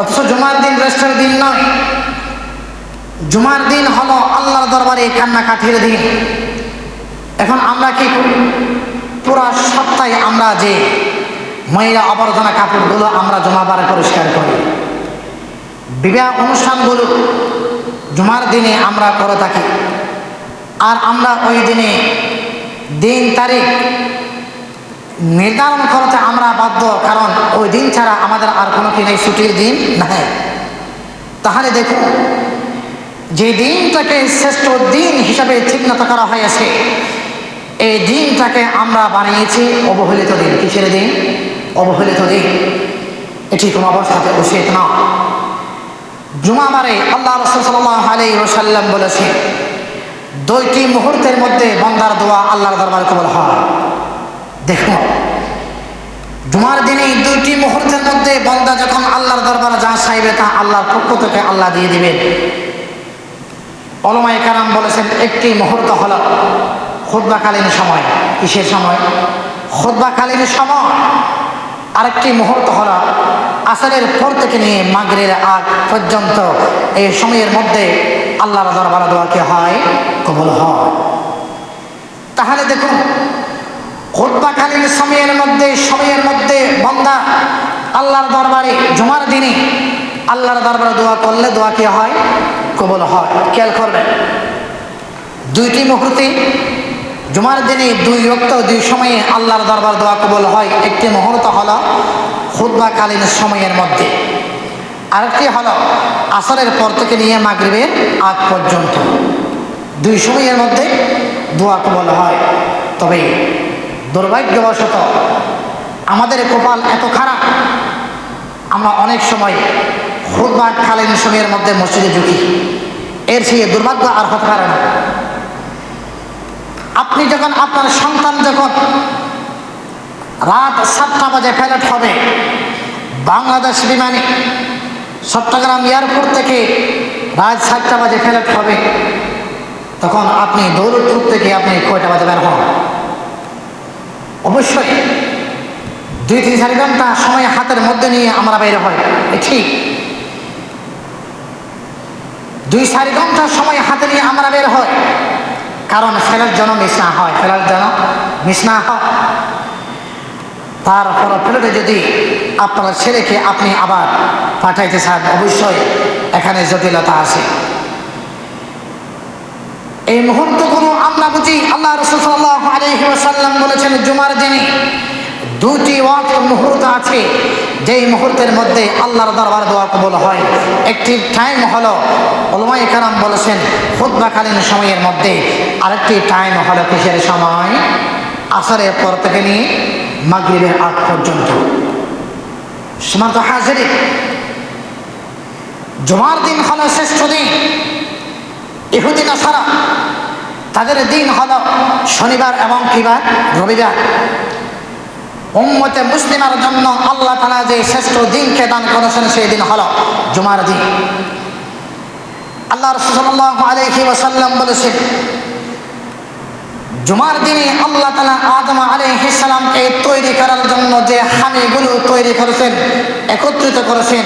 অথচ জুমার দিন রেস্টের দিন নয়, জুমার দিন হলো আল্লাহর দরবারে কান্নাকাটির দিন। এখন আমরা কি করি? পুরা সপ্তাহে আমরা যে ময়লা আবর্জনা কাপড়গুলো আমরা জমাবারে পরিষ্কার করি, বিবাহ অনুষ্ঠানগুলো জুমার দিনে আমরা করে থাকি। আর আমরা ওই দিনে দিন তারিখ নির্ধারণ করতে আমরা বাধ্য, কারণ ওই দিন ছাড়া আমাদের আর কোনো কি নেই, ছুটির দিন নাই। তাহলে দেখুন, যে দিনটাকে শ্রেষ্ঠ দিন হিসাবে চিহ্নিত করা হয়েছে, এই দিনটাকে আমরা বানিয়েছি অবহেলিত দিন। কিসের দিন? অবহেলিত দিন। এটি কোনো অবস্থাতে উচিত না। জুমাবারে আল্লাহ রাসূল সাল্লাল্লাহু আলাইহি ওয়াসাল্লাম বলেছেন, দুইটি মুহূর্তের মধ্যে বান্দার দোয়া আল্লাহর দরবারে কবুল হয়। দেখুন, জুমার দিনে দুইটি মুহূর্তের মধ্যে বান্দা যখন আল্লাহর দরবারে যা চাইবে তা আল্লাহর পক্ষ থেকে আল্লাহ দিয়ে দিবেন। উলামায়ে কেরাম বলেছেন, একটি মুহূর্ত হলো খুতবাকালীন সময়। কিসের সময়? খুতবাকালীন সময়। আরেকটি মুহূর্ত হলো আসরের পর থেকে নিয়ে মাগরিবের আগ পর্যন্ত, এই সময়ের মধ্যে আল্লাহর দরবারে দোয়া কি হয়? কবুল হয়। তাহলে দেখুন, খুতবাকালীন সময়ের মধ্যে বান্দা আল্লাহর দরবারে জুমার দিনে আল্লাহর দরবারে দোয়া করলে দোয়া কি হয়? কবুল হয়। খেয়াল করবেন, দুইটি মুহূর্তে জুমার দিনে দুই ওয়াক্ত দুই সময়ে আল্লাহর দরবার দোয়া কবুল হয়। একটি মুহূর্ত হলো খুতবাকালীন সময়ের মধ্যে, আরেকটি হলো আসরের পর থেকে নিয়ে মাগরিবের আগ পর্যন্ত। দুই সময়ের মধ্যে দোয়া কবুল হয়। তবে দুর্ভাগ্যবশত আমাদের কপাল এত খারাপ, আমরা অনেক সময় খুতবাকালীন সময়ের মধ্যে মসজিদে ঢুকি। এর চেয়ে দুর্ভাগ্য আর হতে পারে না। আপনি যখন, আপনার সন্তান যখন রাত 7টা বাজে ফ্লাইট হবে, বাংলাদেশ বিমানে চট্টগ্রাম এয়ারপোর্ট থেকে রাত 7টা বাজে ফ্লাইট হবে, তখন আপনি দৌলতপুর থেকে আপনি কয়টা বাজে বের হন? অবশ্যই 2-4 ঘন্টা সময় হাতের মধ্যে নিয়ে আমরা বের হই, ঠিক 2-4 ঘন্টা সময় হাতে নিয়ে আমরা বের হই, কারণ ফেলার জন্য মিস না হয়, তারপর ফেলতে যদি আপনার ছেলেকে আপনি আবার পাঠাইতে চান, অবশ্যই এখানে জটিলতা আছে। এই মুহূর্তগুলো আমরা বুঝি। আল্লাহ রাসূল সাল্লাল্লাহু আলাইহি ওয়াসাল্লাম বলেছেন, জুমার দিনে দুটি ওয়াক্ত মুহূর্ত আছে, যেই মুহূর্তের মধ্যে আল্লাহর দরবারে দোয়া কবুল হয়। একটি টাইম হলো, উলামায়ে কেরাম বলেছেন, খুতবাকালীন সময়ের মধ্যে। আরেকটি টাইম হলো কিসের সময়? আসরের পর থেকে নিয়ে মাগরিবের আগ পর্যন্ত। সম্মানিত হাজিরিন, জুমার দিন হলো শ্রেষ্ঠ দিন। ইহুদি নাসারা তাদের দিন হলো শনিবার এবং কিবার? রবিবার। উম্মতে মুসলিমার জন্য আল্লাহ তাআলা যে শ্রেষ্ঠ দিনকে দান করেছেন, সেই দিন হলো জুমার দিন। আল্লাহ রাসূল সাল্লাল্লাহু আলাইহি ওয়াসাল্লাম বলেছেন, জুমার দিনে আল্লাহ তাআলা আদম আলাইহিস সালামকে তৈরি করার জন্য যে হামিগুলো তৈরি করেছেন, একত্রিত করেছেন,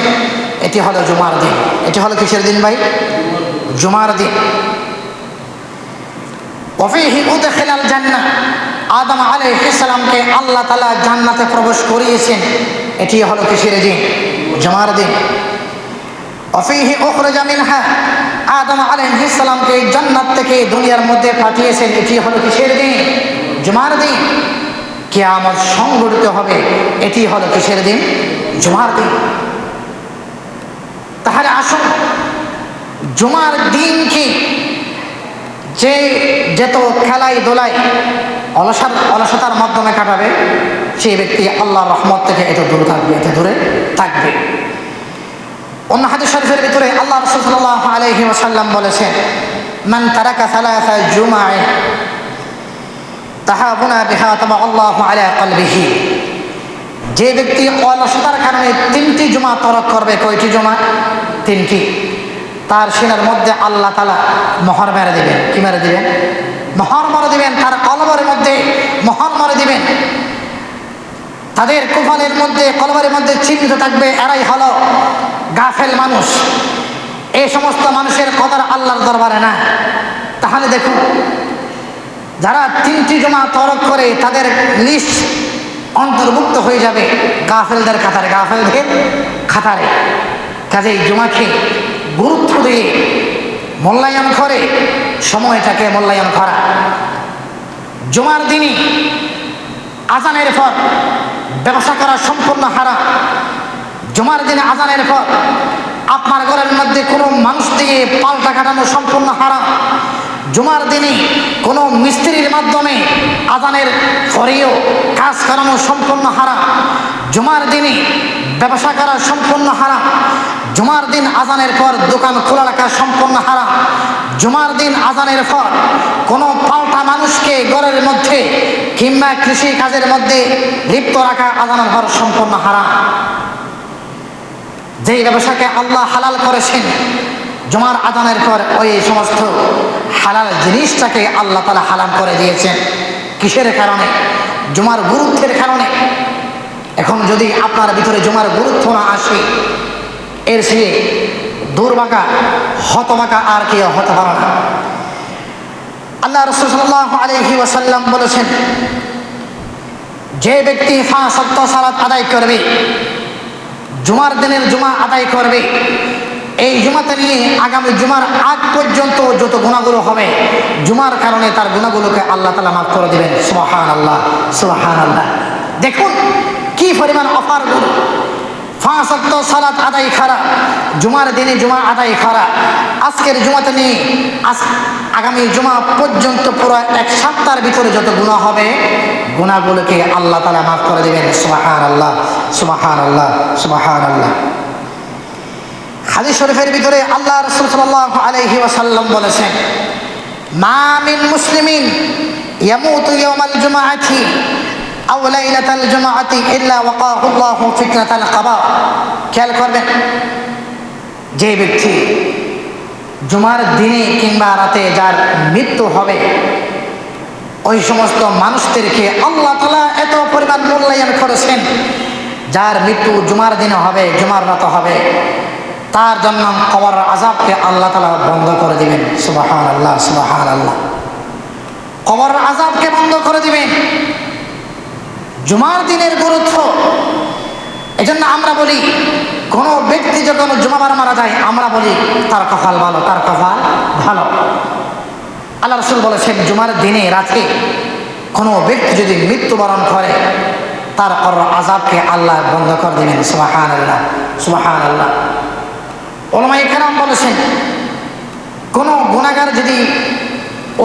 এটি হলো জুমার দিন। এটি হলো কিসের দিন ভাই? জুমার দিন। ওয়াফিহি উদখিলাল জান্নাহ, আদম আলাইহিস সালামকে আল্লাহ তাআলা জান্নাতে প্রবেশ করিয়েছেন, এটি হলো কিসের দিন? জুমার দিন। ওয়াফিহি উখরিজা মিনহা, আদম আলাইহিস সালামকে জান্নাত থেকে দুনিয়ার মধ্যে পাঠিয়েছেন, এটি হলো কিসের দিন? জুমার দিন। কিয়ামত সংঘটিত হবে, এটি হলো কিসের দিন? জুমার দিন। তাহলে আসুন, জুমার দিনকে যে যত খেলাই দোলাই অলসতার মাধ্যমে কাটাবে, সেই ব্যক্তি আল্লাহর রহমত থেকে এত দূরে থাকবে। অন্য হাদিস শরীফের ভিতরে আল্লাহ রাসূল সাল্লাল্লাহু আলাইহি ওয়াসাল্লাম বলেছেন, মান তারাকা সালাসা জুমআ তাহাবুনা বিহা তাবা আল্লাহু আলা কলবিহি, যে ব্যক্তি অলসতার কারণে 3টি জুমা তরক করবে। কয়টি জুমা? 3টি। তার সিনার মধ্যে আল্লাহ তাআলা মোহর মেরে দিবেন। কি মেরে দিবেন? মোহর মেরে দিবেন। তার কলবের মধ্যে মোহর মেরে দিবেন। তাদের কপালের মধ্যে, কলবের মধ্যে চিহ্নিত থাকবে, এরাই হলো গাফেল মানুষ, এই সমস্ত মানুষের কদর আল্লাহর দরবারে না। তাহলে দেখুন, যারা 3টি জুমা তরক করে তাদের লিস্ট অন্তর্ভুক্ত হয়ে যাবে গাফেলদের খাতারে, গাফেলদের খাতারে। কাজেই জুমাকে গুরুত্ব দিয়ে মূল্যায়ন করে সময়টাকে মূল্যায়ন করা। জুমার দিনই আজানের পর ব্যবসা করা সম্পূর্ণ হারাম। জুমার দিনে আজানের পর আপনার ঘরের মধ্যে কোনো মানুষ দিয়ে পাল্টা কাটানো সম্পূর্ণ হারাম। জুমার দিনে কোনো মিস্ত্রির মাধ্যমে আজানের পরেও কাজ করানো সম্পূর্ণ হারাম। জুমার দিনে ব্যবসা করা সম্পূর্ণ হারাম। জুমার দিন আজানের পর দোকান খোলা রাখা সম্পূর্ণ হারাম। জুমার দিন আজানের পর কোনো পাল্টা মানুষকে ঘরের মধ্যে কিংবা কৃষি কাজের মধ্যে লিপ্ত রাখা আজানের পর সম্পূর্ণ হারাম। যেই ব্যবসাকে আল্লাহ হালাল করেছেন জুমার আজানের পর, ওই সমস্ত হালাল জিনিসটাকে আল্লাহ তাআলা হারাম করে দিয়েছেন। কিসের কারণে? জুমার গুরুত্বের কারণে। এখন যদি আপনার ভিতরে জুমার গুরুত্ব না আসে, এর সে দুর্ভাগা হতভাগা আর কেউ হতে পারে না। আল্লাহ রাসূল সাল্লাল্লাহু আলাইহি ওয়াসাল্লাম বলেছেন, যে ব্যক্তি 5 ওয়াক্ত সালাত আদায় করবে, জুমার দিনের জুমা আদায় করবে, এই জুমাতে নিয়ে আগামী জুমার আগ পর্যন্ত যত গুনাহগুলো হবে, জুমার কারণে তার গুনাহগুলোকে আল্লাহ তাআলা মাফ করে দিবেন। সুবহানাল্লাহ, সুবহানাল্লাহ। দেখুন কি পরিমাণ অফারগুলো। 5 ওয়াক্ত সালাত আদায় করা, জুমার দিনে জুমা আদায় করা, আজকের জুমাতে নিয়ে আগামী জুমা পর্যন্ত পুরো এক সপ্তাহের ভিতরে যত গুনাহ হবে, গুনাহগুলোকে আল্লাহ তাআলা মাফ করে দিবেন। সুবহানাল্লাহ, সুবহানাল্লাহ, সুবহানাল্লাহ। হাদিস শরীফের ভিতরে আল্লাহ রাসূল সাল্লাল্লাহু আলাইহি ওয়াসাল্লাম বলেছেন, মা মিন মুসলিমিন ইয়ামুতু ইয়াওমাল জুমআতি আও লাইলাতাল জুমআতি ইল্লা ওয়াকাহু আল্লাহু ফিতনাতাল কাবা। খেয়াল করবেন, যে ব্যক্তি জুমার দিনে কিংবা রাতে যার মৃত্যু হবে, ওই সমস্ত মানুষদেরকে আল্লাহ তাআলা এত পরিমাণ মূল্যায়ন করেছেন, যার মৃত্যু জুমার দিনে হবে, জুমার রাতে হবে, তার জন্য কবর আযাবকে আল্লাহ তাআলা বন্ধ করে দিবেন। সুবহানাল্লাহ, সুবহানাল্লাহ। কবর আযাবকে বন্ধ করে দিবেন। জুমার দিনের গুরুত্ব, এজন্য আমরা বলি কোনো ব্যক্তি যখন জুমাবার মারা যায়, আমরা বলি তার কপাল ভালো, তার কপাল ভালো। আল্লাহ রাসূল বলেছেন, জুমার দিনে রাতে কোনো ব্যক্তি যদি মৃত্যুবরণ করে, তার কবর আযাবকে আল্লাহ বন্ধ করে দিবেন। সুবহানাল্লাহ, সুবহানাল্লাহ। উলামায়ে কেরাম বলেছেন, কোনো গুনাহগার যদি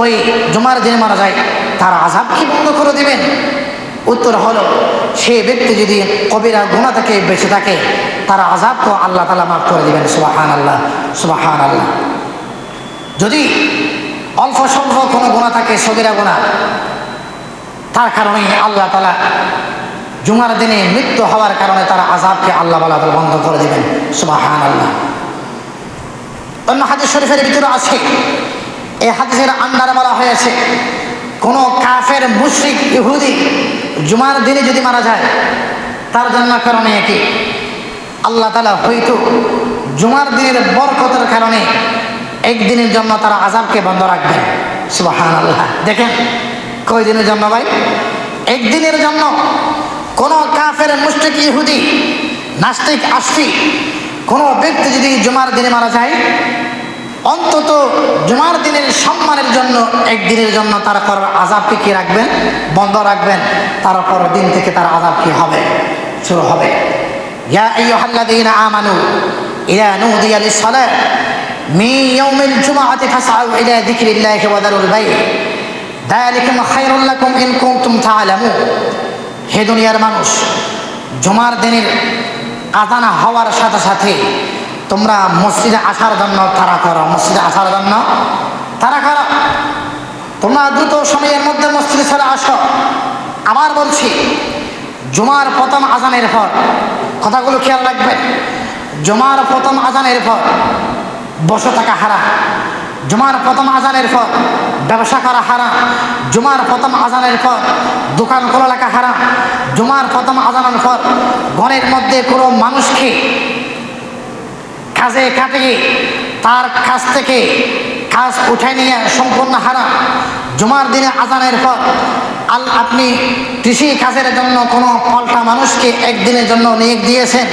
ওই জুমার দিনে মারা যায়, তার আযাব কি বন্ধ করে দিবেন? উত্তর হলো, সে ব্যক্তি যদি কবিরা গুনাহ থেকে বেঁচে থাকে, তার আযাবকে আল্লাহ তাআলা মাফ করে দিবেন। সুবহানাল্লাহ, সুবহানাল্লাহ। যদি অল্প স্বল্প কোনো গুনাহ থাকে, সগীরা গুনাহ, তার কারণে আল্লাহ তাআলা জুমার দিনে মৃত্যু হওয়ার কারণে তার আযাবকে আল্লাহ তাআলা বন্ধ করে দিবেন। সুবহানাল্লাহ। অন্য হাদিস শরীফের ভিতরে আছে, এই হাদিসের আন্ডারে বলা হয়েছে, কোনো কাফের মুশরিক ইহুদি জুমার দিনে যদি মারা যায়, তার জন্য কারণে কি আল্লাহ তাআলা হয়তো জুমার দিনের বরকতের কারণে একদিনের জন্য তার আযাবকে বন্ধ রাখবেন। সুবহানাল্লাহ। দেখেন কয় দিনের জন্য ভাই? একদিনের জন্য। কোনো কাফের মুশরিক ইহুদি নাস্তিক আস্তিক কোনো ব্যক্তি যদি জুমার দিনে মারা যায়, অন্তত জুমার দিনের সম্মানের জন্য একদিনের জন্য তার করার আযাবকে কি রাখবেন? বন্ধ রাখবেন। তারপর দিন থেকে তার আযাব কি হবে? শুরু হবে। ইয়া আইয়ুহাল্লাযীনা আমানু ইযা নুদিয়া লিস-সালাত মিন ইয়াউমিল জুমআতি ফাসআউ ইলা যিকরিল্লাহি ওয়া যারুল বাই' যালিকুম খায়রুল লাকুম ইন কুনতুম তা'লামুন। হে দুনিয়ার মানুষ, জুমার দিনের আযান হওয়ার সাথে সাথে তোমরা মসজিদে আসার জন্য তাড়া করো, মসজিদে আসার জন্য তাড়া করো। তোমরা দ্রুত সময়ের মধ্যে মসজিদে চলে আসো। আবার বলছি, জুমার প্রথম আজানের পর, কথাগুলো খেয়াল রাখবেন, জুমার প্রথম আজানের পর বসে থাকা হারাম। জুমার প্রথম আজানের পর ব্যবসা করা হারাম। জুমার প্রথম আজানের পর দোকান খোলা রাখা হারাম। জুমার প্রথম আজানের পর ঘরের মধ্যে কোনো মানুষকে কাজে কাটিয়ে তার কাছ থেকে কাজ উঠে নিয়ে সম্পূর্ণ হারাম। জুমার দিনে আজানের পর আপনি কৃষি কাজের জন্য কোনো পাল্টা মানুষকে একদিনের জন্য নিয়োগ দিয়েছেন,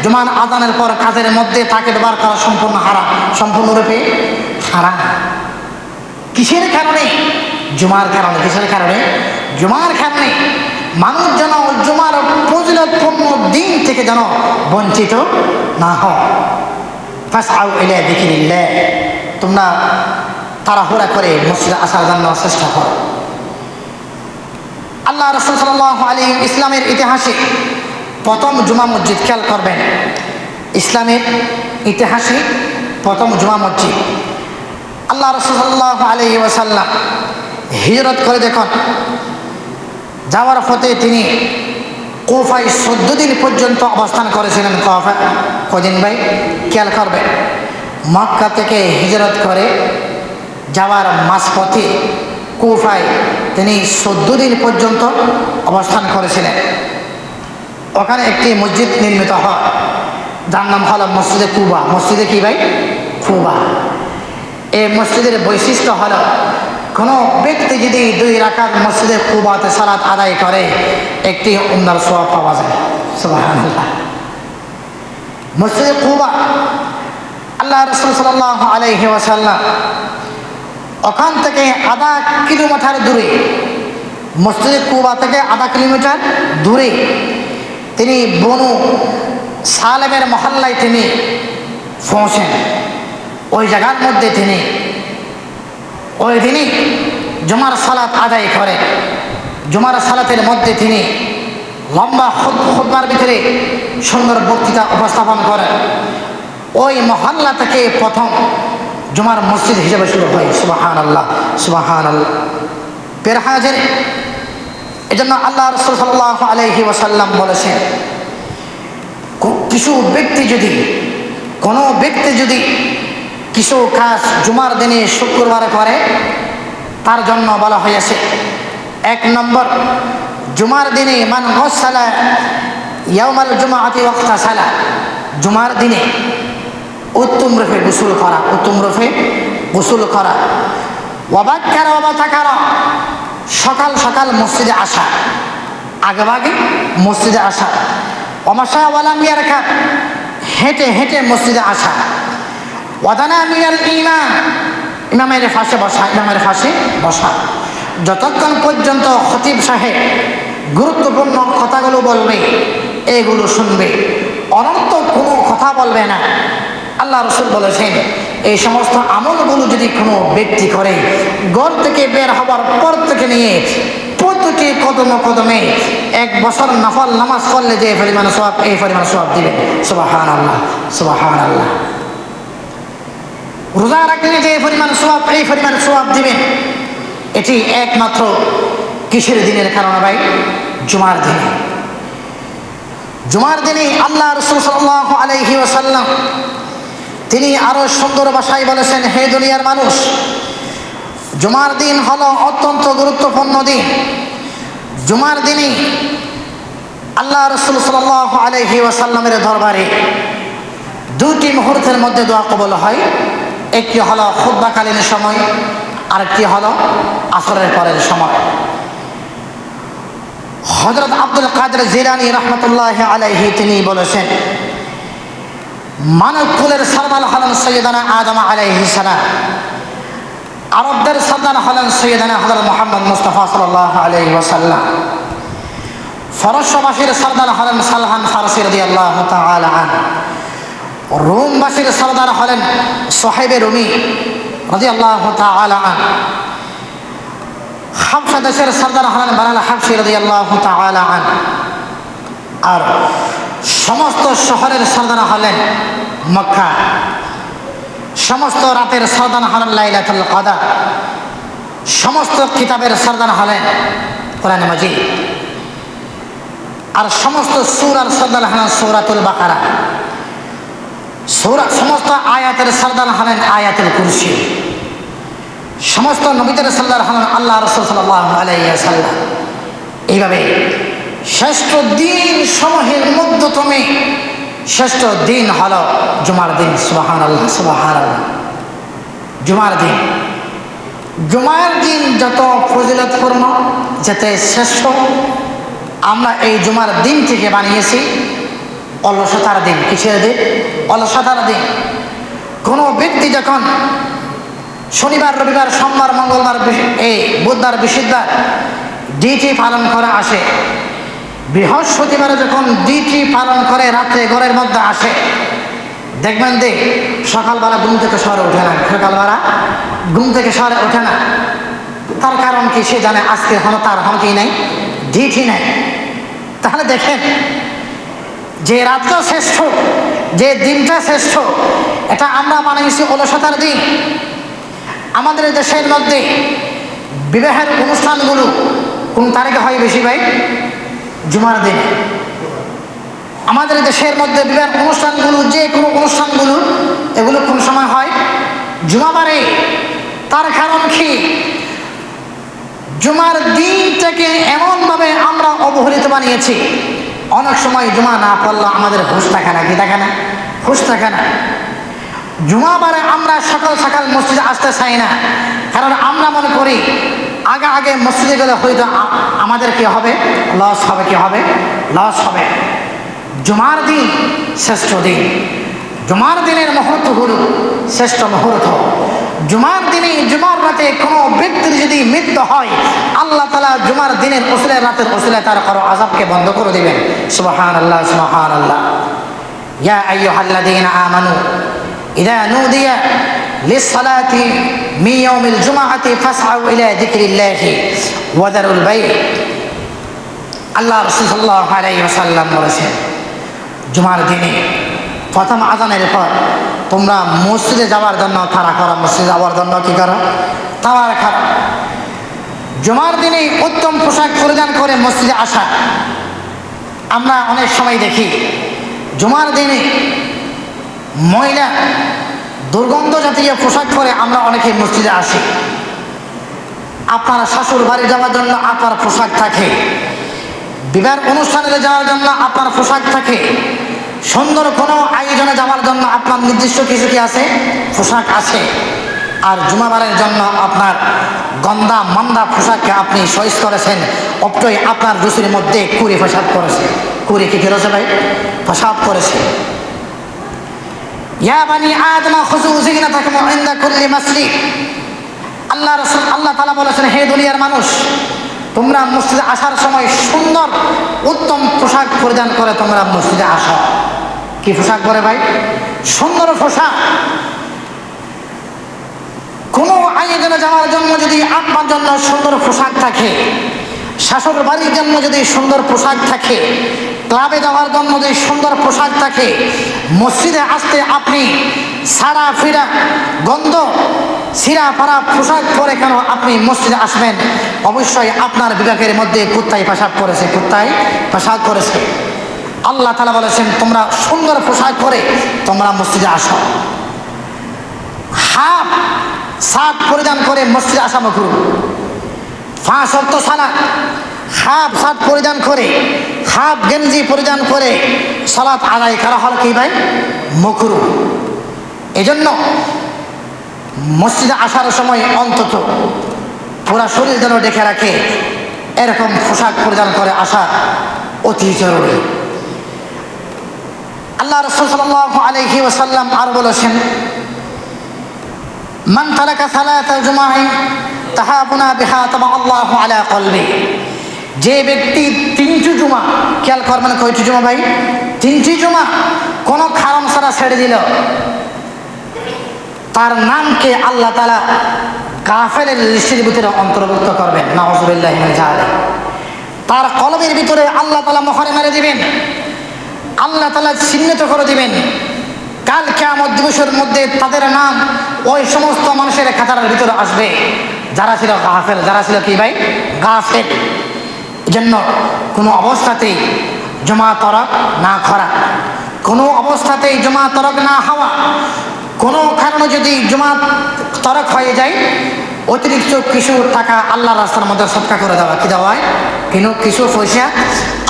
জুমার আজানের পর কাজের মধ্যে তাকে ব্যবহার করা সম্পূর্ণ হারাম, সম্পূর্ণরূপে হারাম। কিসের কারণে? জুমার কারণে। কিসের কারণে? জুমার কারণে। মানুষ যেন জুমার ফজিলতপূর্ণ দিন থেকে যেন বঞ্চিত না হয়। ফাসআউ ইলা যিকরিল্লাহ, তোমরা তাড়াহুড়া করে মসজিদে আসার জন্য চেষ্টা করো। আল্লাহ রাসূল সাল্লাল্লাহু আলাইহি ইসলামের ইতিহাসে প্রথম জুমা মসজিদ, খেয়াল করবেন, ইসলামের ইতিহাসে প্রথম জুমা মসজিদ। আল্লাহ রাসূল সাল্লাল্লাহু আলাইহি ওয়াসাল্লাম হিজরত করে দেখুন, যাওয়ার পথে তিনি কুফায় 14 দিন পর্যন্ত অবস্থান করেছিলেন। কুফায় কদিন ভাই? খেয়াল করবেন, মক্কা থেকে হিজরত করে যাওয়ার মাঝপথে কুফায় তিনি 14 দিন পর্যন্ত অবস্থান করেছিলেন। ওখানে একটি মসজিদ নির্মিত হয়, যার নাম হল মসজিদে কুবা। মসজিদে কি ভাই? কুবা। এই মসজিদের বৈশিষ্ট্য হল, কোনো ব্যক্তি যদি 2 রাকাত মসজিদে কুবাতে সালাত আদায় করে, একটি উমরার সওয়াব পাওয়া যায়। সুবহানাল্লাহ। মসজিদে কুবা, আল্লাহ রাসূল সাল্লাল্লাহু আলাইহি ওয়াসাল্লাম ওখান থেকে আধা কিলোমিটার দূরে, মসজিদে কুবা থেকে আধা কিলোমিটার দূরে তিনি বনু সালেমের মহল্লায় তিনি পৌঁছেন। ওই জায়গার মধ্যে তিনি ওই দিনই জুমার সালাত আদায় করে। জুমার সালাতের মধ্যে তিনি লম্বা খুতবার ভিতরে সুন্দর বক্তৃতা উপস্থাপন করেন। ওই মহল্লা থেকে প্রথম জুমার মসজিদ হিসেবে শুরু হয়। সুবহানাল্লাহ, সুবহানাল্লাহ। প্রিয় হাজির, এজন্য আল্লাহ রাসূল সাল্লাল্লাহু আলাইহি ওয়াসাল্লাম বলেছেন, কোনো ব্যক্তি যদি কিছু কাজ জুমার দিনে শুক্রবারে করে, তার জন্য বলা হয়েছে, 1 নম্বর, জুমার দিনে মান গাসালা ইয়াউমাল জুমআতি ওয়াগতাসালা, জুমার দিনে উত্তম রূপে গোসল করা, উত্তম রূপে গোসল করা। ওয়াবাক্কারা ওয়াবাতাকারা, সকাল সকাল মসজিদে আসা, আগেভাগে মসজিদে আসা। ওয়ামাশা ওয়ালাম ইয়ারকাব, হেঁটে হেঁটে মসজিদে আসা। ওয়াদানা মিনাল ইমাম, ইমামের পাশে বসা, ইমামের পাশে বসা। যতক্ষণ পর্যন্ত খতিব সাহেব গুরুত্বপূর্ণ কথাগুলো বলবে, এগুলো শুনবে, অনন্ত কোনো কথা বলবে না। আল্লাহ রাসূল বলেছেন, এই সমস্ত আমলগুলো যদি কোনো ব্যক্তি করে, ঘর থেকে বের হবার পর থেকে নিয়ে প্রতিটি কদমে কদমে 1 বছর নফল নামাজ পড়লে যে পরিমাণ সওয়াব, এই পরিমাণ সওয়াব দিবেন। সুবহানাল্লাহ, সুবহানাল্লাহ। রোজা রাখলে যে পরিমাণ সওয়াব, এই পরিমাণ সওয়াব দিবেন। এটি একমাত্র কিসের দিনের কারণে ভাই? জুমার দিনে। জুমার দিনে আল্লাহ রাসূল সাল্লাল্লাহু আলাইহি ওয়াসাল্লাম তিনি আরো সুন্দর ভাষায় বলেছেন, হে দুনিয়ার মানুষ, জুমার দিন হলো অত্যন্ত গুরুত্বপূর্ণ দিন। জুমার দিনে আল্লাহ রাসূল সাল্লাল্লাহু আলাইহি ওয়াসাল্লামের দরবারে 2টি মুহূর্তের মধ্যে দোয়া কবুল হয়। একটি হলো খুতবাকালীন সময়, আরেকটি হলো আসরের পরের সময়। হযরত আব্দুল কাদের জিলানী রাহমাতুল্লাহি আলাইহি তিনি বলেছেন, মানব কুলের সরদার হলেন সৈয়দানা আদম আলাইহিস সালাম, আরবদের সরদার হলেন সৈয়দানা হযরত মুহাম্মদ মুস্তাফা সাল্লাল্লাহু আলাইহি ওয়াসাল্লাম, ফরসবাসীর সরদার হলেন সালমান ফারসি রাদিয়াল্লাহু তাআলা আনহু, রোমবাসীর সরদার হলেন সুহাইবে রুমি রাদিয়াল্লাহু তাআলা আনহু, হাবশা দেশের সরদার হলেন বালাল হাবশি রাদিয়াল্লাহু তাআলা আনহু, আর সমস্ত শহরের সরদার হলেন মক্কা, সমস্ত রাতের সরদার হলেন লাইলাতুল কদর, সমস্ত কিতাবের সরদার হলেন কোরআন মাজিদ, আর সমস্ত সূরার সরদার হলেন সূরাতুল বাকারা, সমস্ত আয়াতের সরদার হলেন আয়াতুল কুরসি, সমস্ত নবীদের সরদার হলেন আল্লাহ রাসূল সাল্লাল্লাহু আলাইহি ওয়াসাল্লাম। এইভাবে শ্রেষ্ঠ দিন সমূহের মধ্যতমে শ্রেষ্ঠ দিন হলো জুমার দিন। সুবহানাল্লাহ, সুবহানাল্লাহ। জুমার দিন, জুমার দিন যত ফজিলতপূর্ণ, যেতে শ্রেষ্ঠ, আমরা এই জুমার দিন থেকে বানিয়েছি অলসতার দিন। কিসের দিন? অলসতার দিন। কোনো ব্যক্তি যখন শনিবার, রবিবার, সোমবার, মঙ্গলবার, এই বুধবার, বৃহস্পতিবার ডিউটি পালন করে আসে, বৃহস্পতিবারে যখন ডিউটি পালন করে রাত্রে ঘরের মধ্যে আসে, দেখবেন যে সকালবেলা ঘুম থেকে শহরে ওঠে না, সকালবেলা ঘুম থেকে শহরে ওঠে না। তার কারণ কি? সে জানে আজকে হলো তার হলো কি নাই, ডিউটি নাই। তাহলে দেখেন যে রাতটা শ্রেষ্ঠ, যে দিনটা শ্রেষ্ঠ, এটা আমরা বানিয়েছি অলসতার দিন। আমাদের দেশের মধ্যে বিবাহের অনুষ্ঠানগুলো কোন তারিখে হয় বেশি ভাই? জুমার দিন। আমাদের দেশের মধ্যে বিবাহের অনুষ্ঠানগুলো, যে কোনো অনুষ্ঠানগুলো, এগুলো কোন সময় হয়? জুমাবারে। তার কারণ কি? জুমার দিনটাকে এমনভাবে আমরা অবহেলিত বানিয়েছি। অনেক সময় জুমা না পড়লে আমাদের হুঁশ থাকে না। কি থাকে না? হুঁশ থাকে না। জুমাবারে আমরা সকাল সকাল মসজিদে আসতে চাই না, কারণ আমরা মনে করি আগে আগে মসজিদে গেলে হয়তো আমাদের কি হবে? লস হবে। কি হবে? লস হবে। জুমার দিন শ্রেষ্ঠ দিন। জুমার দিনের মুহূর্ত হলো শ্রেষ্ঠ মুহূর্ত। জুমার দিনে, জুমার রাতে কোনো ব্যক্তির যদি মৃত্যু হয়, আল্লাহ তাআলা জুমার দিনের ওসিলায়, রাতের ওসিলায় তার কারো আযাবকে বন্ধ করে দিবেন। সুবহানাল্লাহ, সুবহানাল্লাহ। ইয়া আইয়ুহাল্লাযীনা আমানু ইযা নুদিয়া লিস-সালাতি মিন ইয়াউমিল জুমআতি ফাসআউ ইলা যিকরিল্লাহি ওয়া যারুল বাই'। আল্লাহ রাসূল সাল্লাল্লাহু আলাইহি ওয়াসাল্লাম বলেছেন, জুমার দিনে প্রথম আযানের পর তোমরা মসজিদে যাওয়ার জন্য তাড়া করো। মসজিদে যাওয়ার জন্য কি করো? তাড়া করো। জুমার দিনে উত্তম পোশাক পরিধান করে মসজিদে আসা। আমরা অনেক সময় দেখি জুমার দিনে মহিলা দুর্গন্ধ জাতীয় পোশাক পরে আমরা অনেকে মসজিদে আসি। আপনার শ্বশুর বাড়ি যাওয়ার জন্য আপনার পোশাক থাকে, বিবাহ অনুষ্ঠানে যাওয়ার জন্য আপনার পোশাক থাকে, সুন্দর কোনো আয়োজনে যাওয়ার জন্য আপনার নির্দিষ্ট কিছু কি আছে? পোশাক আছে। আর জুমাবারের জন্য আপনার গন্ধা মন্দা পোশাককে আপনি চয়েস করেছেন, অপটই আপনার রুচির মধ্যে কুড়ি পেশাব করেছে। কুড়ি কি করেছে ভাই? পেশাব করেছে। ইয়া বানি আদম খুযু যিনাতাকুম ইনদা কুল্লি মাসজিদ। আল্লাহ তাআলা বলেছেন, হে দুনিয়ার মানুষ, তোমরা মসজিদে আসার সময় সুন্দর উত্তম পোশাক পরিধান করে তোমরা মসজিদে আসো। কি পোশাক পরে ভাই? সুন্দর পোশাক। কোনো আয়োজনে যাওয়ার জন্য যদি আপনার জন্য সুন্দর পোশাক থাকে, শাশুড় বাড়ির জন্য যদি সুন্দর পোশাক থাকে, ক্লাবে যাওয়ার জন্য যদি সুন্দর পোশাক থাকে, মসজিদে আসতে আপনি সারা ফিরা গন্ধ সিরা পাড়া পোশাক পরে কেন আপনি মসজিদে আসবেন? অবশ্যই আপনার বিবেকের মধ্যে কুত্তায় পেশাব করেছে, কুত্তায় পেশাব করেছে। আল্লাহ তাআলা বলেছেন, তোমরা সুন্দর পোশাক পরে তোমরা মসজিদে আসো। হাফ শার্ট পরিধান করে মসজিদে আসা মাকরুহ। 5 ওয়াক্ত সালাত হাফ শার্ট পরিধান করে, হাফ গেঞ্জি পরিধান করে সালাত আদায় করা হল কি ভাই? মাকরুহ। এজন্য মসজিদে আসার সময় অন্তত পুরা শরীর যেন ডেকে রাখে এরকম পোশাক পরিধান করে আসা অতি জরুরি। আল্লাহ রাসূল সাল্লাল্লাহু আলাইহি ওয়াসাল্লাম আর বলেছেন, মান তারাকা সালাতা জুমআইন তাহাবুনা বিহা তাবাল্লাহু আলা কলবি। যে ব্যক্তি 3টি জুমা, খেয়াল করবেন কয়টি জুমা ভাই? 3টি জুমা কোন কারণ ছাড়া ছেড়ে দিল, তার নামকে আল্লাহ তাআলা কাফেরের লিস্টের ভিতরে অন্তর্ভুক্ত করবেন। নাউযুবিল্লাহি মিন যালিক। তার কলবের ভিতরে আল্লাহ তাআলা মোহর মেরে দিবেন, আল্লাহ তাআলা চিহ্নিত করে দিবেন। কাল কিয়ামত দিবসের মধ্যে তাদের নাম ওই সমস্ত মানুষের খাতার ভিতরে আসবে যারা ছিল গাফেল, যারা ছিল কি ভাই? গাফেল। এজন্য কোনো অবস্থাতেই জমা তরক না করা, কোনো অবস্থাতেই জমা তরক না হওয়া। কোনো কারণে যদি জমা তরক হয়ে যায়, অতিরিক্ত কিছু টাকা আল্লাহর রাস্তার মধ্যে সদকা করে দেওয়া। কি দেওয়া হয়? কিছু পয়সা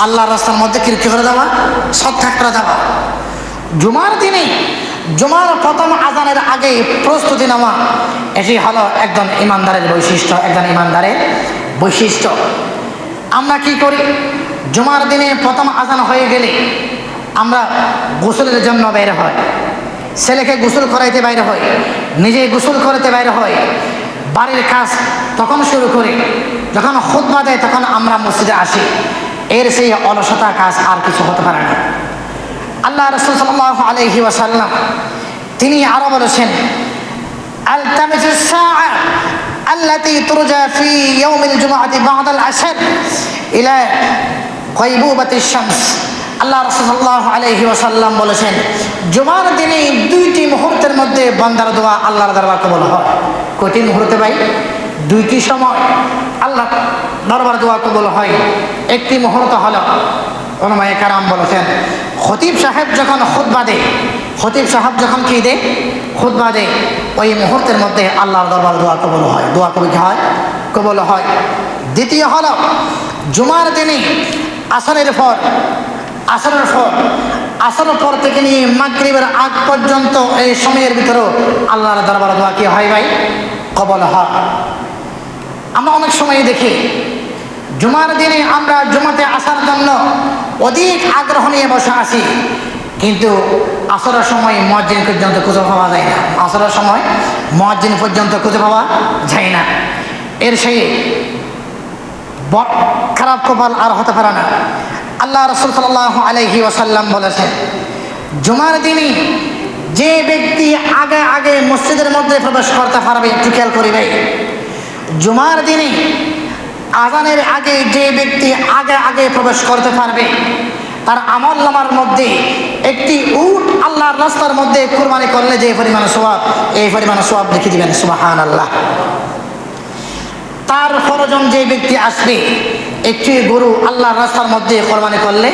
আল্লাহর রাস্তার মধ্যে কি করে দেওয়া? সদকা করে দেওয়া। জুমার দিনে জুমার প্রথম আজানের আগে প্রস্তুতি নেওয়া, এটি হলো একজন ইমানদারের বৈশিষ্ট্য, একজন ইমানদারের বৈশিষ্ট্য। আমরা কি করি? জুমার দিনে প্রথম আজান হয়ে গেলে আমরা গোসলের জন্য বের হয়, ছেলেকে গোসল করাইতে বাইরে হয়, নিজে গোসল করতে বাইরে হয়, বাড়ির কাজ তখন শুরু করি। যখন খুতবা দেয় তখন আমরা মসজিদে আসি। এর সেই অলসতা কাজ আর কিছু হতে পারে না। আল্লাহ রাসূল সাল্লাল্লাহু আলাইহি ওয়াসাল্লাম তিনি আরো বলেছেন, আলতামিসুস সাআ আল্লাতী তুরজা ফি ইয়াউমিল জুমআতি বা'দাল আসর ইলা গায়বুবাতিশ শামস। আল্লাহ রাসূল সাল্লাল্লাহু আলাইহি ওয়াসাল্লাম বলেছেন, জুমার দিনে দুইটি মুহূর্তের মধ্যে বান্দার দোয়া আল্লাহর দরবার কবুল হয়। কয়টি মুহূর্তে ভাই? দুইটি সময় আল্লাহ দরবার দোয়া কবুল হয়। একটি মুহূর্ত হলো, উলামায়ে কেরাম বলেছেন, খতিব সাহেব যখন খুতবা দেয়, খতিব সাহেব যখন কি দেয়? খুতবা দেয়, ওই মুহূর্তের মধ্যে আল্লাহর দরবার দোয়া কবুল হয়। দোয়া কবুল হয়, কবুল হয়। দ্বিতীয় হলো, জুমার দিনে আসরের পর আসরের পর থেকে নিয়ে মাগরিবের আগ পর্যন্ত এই সময়ের ভিতরেও আল্লাহর দরবার দোয়া কি হয় ভাই? কবুল হয়। আমরা অনেক সময় দেখি জুমার দিনে আমরা জুমাতে আসার জন্য অধিক আগ্রহ নিয়ে বসে আছি, কিন্তু আসরের সময় মুয়াজ্জিন পর্যন্ত খুঁজে পাওয়া যায় না। আসরের সময় মুয়াজ্জিন পর্যন্ত খুঁজে পাওয়া যায় না। এর সেই খারাপ কপাল আর হতে পারে না। আল্লাহ রাসূল সাল্লাল্লাহু আলাইহি ওয়াসাল্লাম বলেছেন, জুমার দিনে যে ব্যক্তি আগে আগে মসজিদের মধ্যে প্রবেশ করতে পারবে, একটু খেয়াল করিবে, জুমার দিনে আজানের আগে যে ব্যক্তি আগে আগে প্রবেশ করতে পারবে, তার আমলনামার মধ্যে একটি উট আল্লাহর রাস্তার মধ্যে কুরবানি করলে যে পরিমাণ সওয়াব, এই পরিমাণ সওয়াব লিখে দিবেন। সুবহানাল্লাহ। তার ফরজন যে ব্যক্তি আসবে, একটি গরু আল্লাহর রাস্তার মধ্যে কোরবানি করলে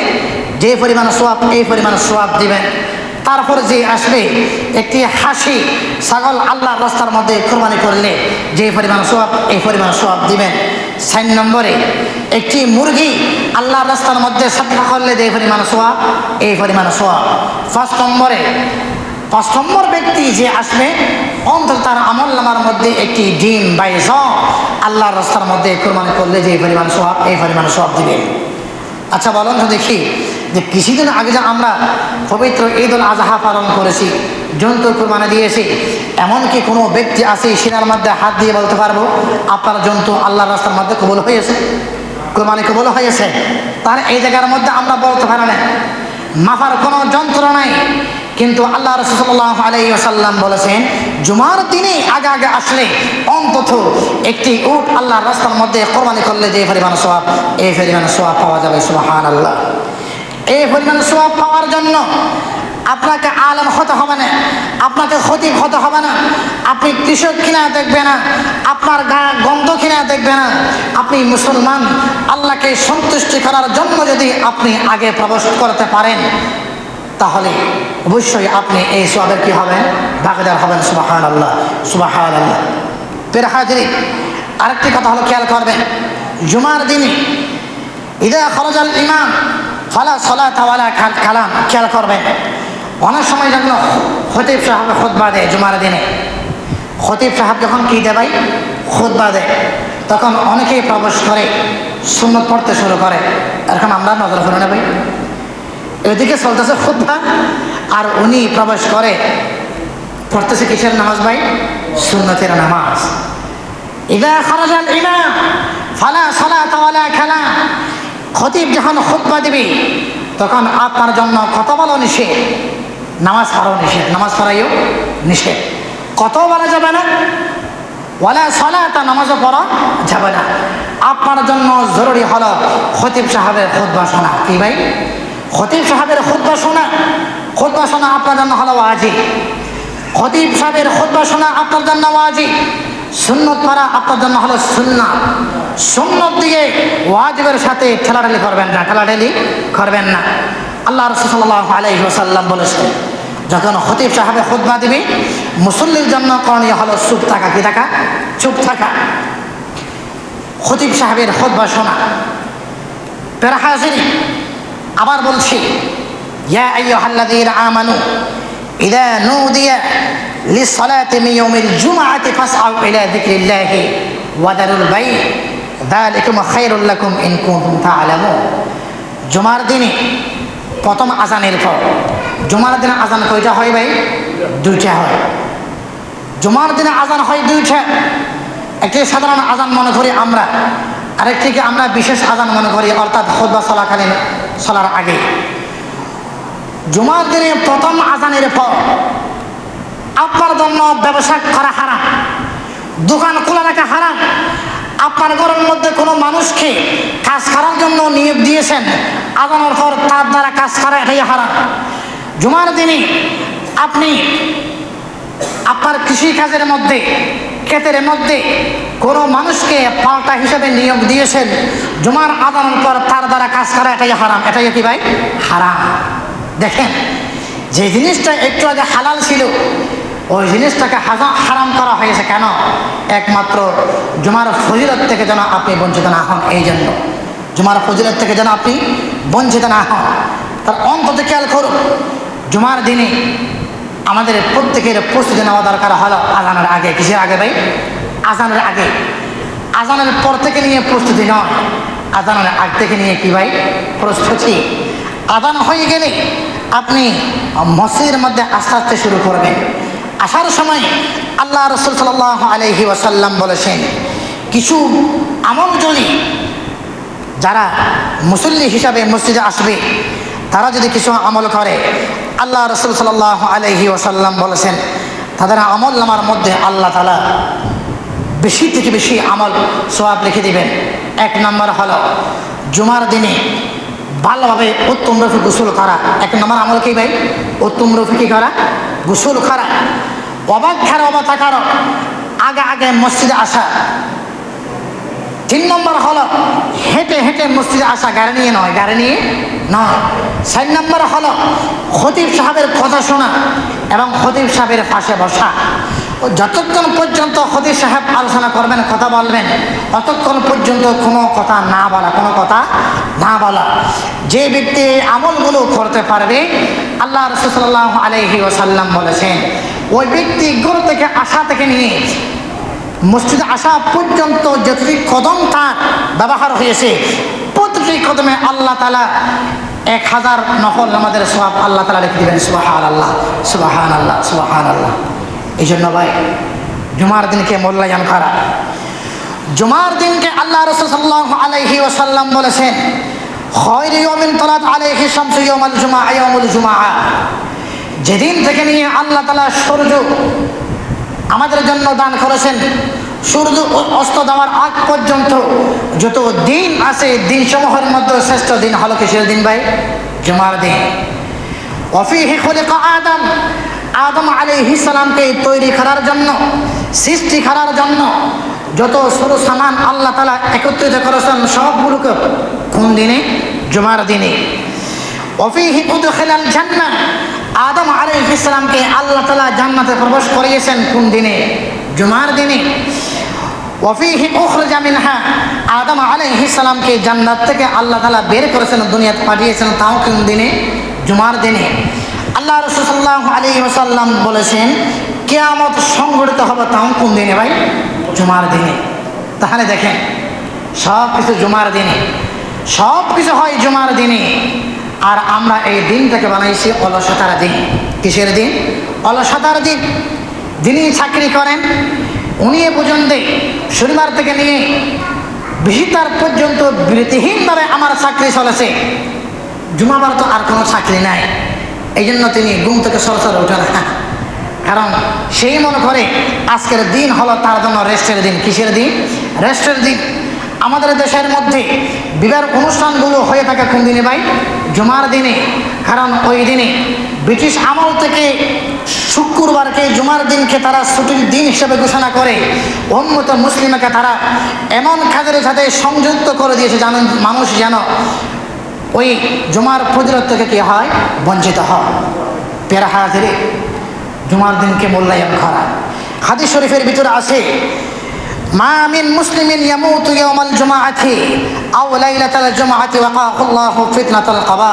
যে পরিমাণ সওয়াব, এই পরিমাণ সওয়াব দিবেন। তারপর যে আসবে, একটি হাসি ছাগল আল্লাহর রাস্তার মধ্যে কোরবানি করলে যে পরিমাণ সওয়াব, এই পরিমাণ সওয়াব দিবেন। 4 নম্বরে একটি মুরগি আল্লাহর রাস্তার মধ্যে সাদকা করলে যে পরিমাণ সওয়াব, এই পরিমাণ সওয়াব। 5 নম্বর ব্যক্তি যে আসবে, অন্তত তার আমলনামার মধ্যে একটি ডিম বা আল্লাহর রাস্তার মধ্যে কোরবানি করলে যে পরিমাণ সওয়াব, এই পরিমাণ সওয়াব দিবেন। আচ্ছা বলুন তো দেখি, যে কিছুদিন আগে যে আমরা পবিত্র ঈদ উল আজহা পালন করেছি, জন্তু কোরবানি দিয়েছি, এমনকি কোনো ব্যক্তি আছে সিনার মধ্যে হাত দিয়ে বলতে পারবো আপনার জন্তু আল্লাহর রাস্তার মধ্যে কবুল হয়েছে, কোরবানি কবুল হয়েছে? তার এই জায়গার মধ্যে আমরা বলতে পারি না, মাফার কোনো যন্ত্র নাই। কিন্তু আল্লাহ রাসূল সাল্লাল্লাহু আলাইহি ওয়াসাল্লাম বলেছেন, জুমার দিনে আগে আগে আসলে অন্তত একটি উট আল্লাহর রাস্তার মধ্যে কোরবানি করলে যে পরিমাণ সওয়াব, এই পরিমাণ সওয়াব পাওয়া যাবে। সুবহানাল্লাহ। এই পরিমাণ সওয়াব পাওয়ার জন্য আপনাকে আলেম হতে হবে না, আপনাকে খতিব হতে হবে না, আপনি কৃষক কিনা দেখবে না, আপনার গা গন্ধ কিনা দেখবে না। আপনি মুসলমান, আল্লাহকে সন্তুষ্টি করার জন্য যদি আপনি আগে প্রবেশ করতে পারেন, তাহলে অবশ্যই আপনি এই সওয়াবের কি হবেন? ভাগীদার হবেন। সুবহানাল্লাহ, সুবহানাল্লাহ। প্রিয় হাজিরিন, আরেকটি কথা হলো, খেয়াল করবেন, জুমার দিনে ইদা খরাজাল ইমাম ফালা সালাত ওয়ালা কালাম। খেয়াল করবেন, অনেক সময় যখন খতিব সাহেব খুতবা দেয় জুমার দিনে, খতিব সাহেব যখন কি দেয় ভাই? খুতবা দেয়, তখন অনেকেই প্রবেশ করে সুন্নত পড়তে শুরু করে। এরকম আমরা নজর করি না ভাই? এদিকে চলতেছে খুতবা, আর উনি প্রবেশ করে পড়তেছে কিসের নামাজ ভাই? সুন্নতের নামাজ। ইদা খরাজাল ইমাম ফালা সালাত ওয়ালা কালাম। খতিব যখন খুতবা দিবে, তখন আপনার জন্য কথা বলা নিষেধ, নামাজ পড়াও নিষেধ, নামাজ পড়াইও নিষেধ। কত বলা যাবে না, ওয়ালা সালাত, নামাজও পড়া যাবে না। আপনার জন্য জরুরি হলো খতিব সাহেবের খুতবা শোনা। কি ভাই? খতিব সাহেবের খুতবা শোনা। খুতবা শোনা আপনার জন্য হলো ওয়াজিব। খতিব সাহেবের খুতবা শোনা আপনার জন্য ওয়াজিব। সুন্নত পড়া আপনার জন্য হলো সুন্নাত। সুন্নত দিয়ে ওয়াজিবের সাথে ঠেলাঠেলি করবেন না, ঠেলাঠেলি করবেন না। আল্লাহ রাসূল সাল্লাল্লাহু আলাইহি ওয়াসাল্লাম বলেছেন, যখন খতিব সাহেবে খুতবা দিবে, মুসল্লির জন্য করণীয় হলো চুপ থাকা। কি থাকা? চুপ থাকা। খতিব সাহেবের খুতবা শোনা। প্রিয় হাজিরিন, আবার বলছি, ইয়া আইয়ুহাল্লাযীনা আমানু ইযা নুদিয়া লিস-সালাতি মিন ইয়াউমিল জুমআতি ফাসআউ ইলা যিকরিল্লাহি ওয়া দারুল বাই' যালিকুম খায়রুল লাকুম ইন কুনতুম তা'লামুন। জুমার দিনে প্রথম আজানের পর, জুমার দিনে আজান কয়টা হয় ভাই? দুইটা হয়। জুমার দিনে আজান হয় দুইটা। একটি সাধারণ আজান মনে করি আমরা, আরেকটিকে আমরা বিশেষ আজান মনে করি, অর্থাৎ খুতবা চলাকালীন, চলার আগে। জুমার দিনে প্রথম আজানের পর আপনার জন্য ব্যবসা করা হারাম, দোকান খোলা রাখা হারাম। আপনার ঘরের মধ্যে কোনো মানুষকে কাজ করার জন্য নিয়োগ দিয়েছেন, আজানের পর তার দ্বারা কাজ করা এটাই হারাম। জুমার দিনে আপনি আপনার কৃষিকাজের মধ্যে, ক্ষেতের মধ্যে কোনো মানুষকে পাল্টা হিসেবে নিয়োগ দিয়েছেন, জুমার আজানের পর তার দ্বারা কাজ করা এটাই হারাম। এটাই কি ভাই? হারাম। দেখেন, যে জিনিসটা একটু আগে হালাল ছিল ওই জিনিসটাকে হারাম করা হয়েছে কেন? একমাত্র জুমার ফজিলত থেকে যেন আপনি বঞ্চিত না হন, এই জন্য। জুমার ফজিলত থেকে যেন আপনি বঞ্চিত না হন, তার অন্তত খেয়াল করুন। জুমার দিনে আমাদের প্রত্যেকের প্রস্তুতি নেওয়া দরকার হলো আজানের আগে। কিসের আগে ভাই? আজানের আগে। আজানের পর থেকে নিয়ে প্রস্তুতি নয়, আজানের আগ থেকে নিয়ে কি ভাই? প্রস্তুতি। আজান হয়ে গেলে আপনি মসজিদের মধ্যে আস্তে আস্তে শুরু করবেন। আসার সময় আল্লাহ রাসূল সাল্লাল্লাহু আলাইহি ওয়াসাল্লাম বলেছেন, কিছু আমল যদি যারা মুসল্লি হিসাবে মসজিদে আসবে তারা যদি কিছু আমল করে, আল্লাহ রাসূল সাল্লাল্লাহু আলাইহি ওয়াসাল্লাম বলেছেন তাদের আমল নামার মধ্যে আল্লাহ তাআলা বেশি থেকে বেশি আমল সওয়াব লিখে দিবেন। এক নম্বর হলো জুমার দিনে ভালোভাবে উত্তম রূপে গোসল করা। এক নম্বর আমল কি ভাই? উত্তম রূপে কি করা? গোসল করা। অবাক খারা অবাক কারণ আগে আগে মসজিদে আসা। 3 নম্বর হলো হেঁটে হেঁটে মসজিদে আসা, গাড়ি নিয়ে নয়, গাড়ি নিয়ে নয়। 4 নম্বর হলো খতিব সাহেবের কথা শোনা এবং খতিব সাহেবের পাশে বসা। যতক্ষণ পর্যন্ত খতিব সাহেব আলোচনা করবেন, কথা বলবেন, ততক্ষণ পর্যন্ত কোনো কথা না বলা, কোনো কথা না বলা। যে ব্যক্তি এই আমলগুলো করতে পারবে, আল্লাহ রাসূল সাল্লাল্লাহু আলাইহি ওয়াসাল্লাম বলেছেন ওই ব্যক্তি ঘর থেকে আসা থেকে নিয়ে মসজিদে আসা পর্যন্ত যতটি কদম তার ব্যবহার হয়েছে, প্রতিটি কদমে আল্লাহ তাআলা 1000 নফল নামাজের সওয়াব আল্লাহ তাআলা লিখে দিবেন। সুবহানাল্লাহ, সুবহানাল্লাহ, সুবহানাল্লাহ। এই জন্য ভাই জুমার দিনকে মূল্যায়ন করা। জুমার দিনকে আল্লাহ রাসূল সাল্লাল্লাহু আলাইহি ওয়াসাল্লাম বলেছেন, খায়রু ইয়াউমিন তালাত আলাইহি শামসু ইয়াউমুল জুমআ ইয়াউমুল জুমআ। যেদিন থেকে নিয়ে আল্লাহ তাআলা সূর্য আমাদের জন্য দান করেছেন, সূর্য অস্ত যাওয়ার আগ পর্যন্ত যত দিন আছে, দিন সমূহের মধ্যে শ্রেষ্ঠ দিন হলো কিসের দিন ভাই? জুমার দিন। ওয়াফিহি খুলিকা আদম, আদম আলাইহিস সালামকে তৈরি করার জন্য, সৃষ্টি করার জন্য যত সরু সামান আল্লাহ তাআলা একত্রিত করেছেন সবগুলোকে কোন দিনে? জুমার দিনে। ওয়াফিহি উদখিলাল জান্নাহ, আদম আলাইহিস সালামকে আল্লাহ তাআলা জান্নাতে প্রবেশ করিয়েছেন কোন দিনে? জুমার দিনে। ওয়াফিহি উখরিজা মিনহা, আদম আলাইহিস সালামকে জান্নাত থেকে আল্লাহ তাআলা বের করেছেন, দুনিয়াতে পাঠিয়েছেন, তাও কোন দিনে? জুমার দিনে। আল্লাহ রাসূল সাল্লাল্লাহু আলাইহি ওয়াসাল্লাম বলেছেন কিয়ামত সংঘটিত হবে তাও কোন দিনে ভাই? জুমার দিনে। তাহলে দেখেন সব কিছু জুমার দিনে, সব কিছু হয় জুমার দিনে। আর আমরা এই দিনটাকে বানাইছি অলসতার দিন। কিসের দিন? অলসতার দিন। যিনি চাকরি করেন উনি এ পর্যন্ত শনিবার থেকে নিয়ে বৃহস্পতিবার পর্যন্ত বিরতিহীনভাবে আমার চাকরি চলেছে, জুমাবার তো আর কোনো চাকরি নাই, এই জন্য তিনি ঘুম থেকে সরাসরি ওঠে না। কারণ সেই মনে করে আজকের দিন হলো তার জন্য রেস্টের দিন। কিসের দিন? রেস্টের দিন। আমাদের দেশের মধ্যে বিবাহ অনুষ্ঠানগুলো হয়ে থাকে কোন দিনে ভাই? জুমার দিনে। কারণ ওই দিনে ব্রিটিশ আমল থেকে শুক্রবারকে, জুমার দিনকে তারা ছুটির দিন হিসেবে ঘোষণা করে উম্মত মুসলিমকে তারা এমন কাজের সাথে সংযুক্ত করে দিয়েছে জানেন, মানুষ যেন ওই জুমার ফজিলত থেকে কি হয়? বঞ্চিত হয়। প্যারা হাজিরে জুমার দিনকে মূল্যায়ন করা। হাদিস শরীফের ভিতরে আছে মা মিন মুসলিমিন ইয়ামুতু ইয়াওমাল জুমআতি আও লাইলাতাল জুমআতি ওয়াকাহুল্লাহু ফিতনাতাল কাবা।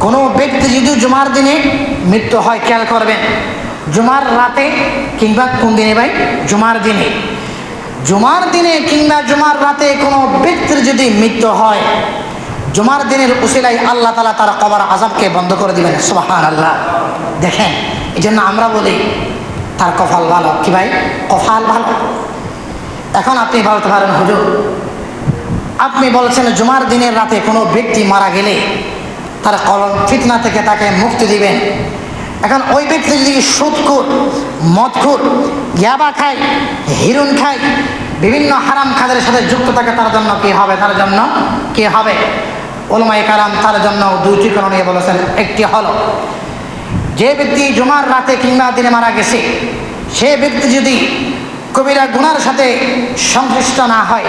কোনো ব্যক্তি যদি জুমার দিনে মৃত্যু হয়, খেয়াল করবেন, জুমার রাতে কিংবা কোন দিনে ভাই? জুমার দিনে। জুমার দিনে কিংবা জুমার রাতে কোনো ব্যক্তির যদি মৃত্যু হয়, জুমার দিনের উসিলায় আল্লাহ তাআলা তার কবর আযাবকে বন্ধ করে দিবেন। সুবহানাল্লাহ। দেখেন, এই জন্য আমরা বলি তার কপাল ভালো। কি ভাই? কপাল ভালো। এখন আপনি বলতে পারেন, হুজুর আপনি বলছেন জুমার দিনের রাতে কোনো ব্যক্তি মারা গেলে তার ফিতনা থেকে তাকে মুক্তি দিবেন। এখন ওই ব্যক্তি যদি সুদখোর, মদখোর, ইয়াবা খায়, হিরোইন খায়, বিভিন্ন হারাম খাদের সাথে যুক্ত থাকে, তার জন্য কি হবে? তার জন্য কি হবে? উলামায়ে কেরাম তার জন্য দুইটি করণীয় বলেছেন। একটি হলো, যে ব্যক্তি জুমার রাতে কিংবা দিনে মারা গেছে, সে ব্যক্তি যদি কবিরা গুনার সাথে সংশ্লিষ্ট না হয়,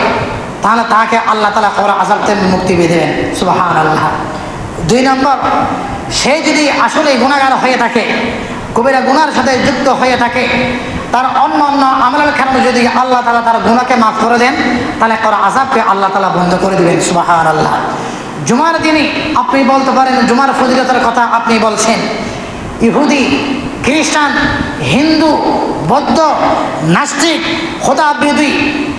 তাহলে তাকে আল্লাহ তাআলা কবর আযাব থেকে মুক্তি দিয়ে দেবেন। সুবহানাল্লাহ। 2 নম্বর, সে যদি আসলে গুনাহগার হয়ে থাকে, কবিরা গুনার সাথে যুক্ত হয়ে থাকে, তার অন্য অন্য আমলের কারণে যদি আল্লাহ তাআলা তার গুনাহকে মাফ করে দেন, তাহলে কবর আযাবকে আল্লাহ তাআলা বন্ধ করে দিবেন। সুবহানাল্লাহ। জুমার দিনে আপনি বলতে পারেন, জুমার ফজিলতের কথা আপনি বলছেন, ইহুদি, খ্রিস্টান, হিন্দু, বৌদ্ধ, নাস্তিক, খোদা বিরোধী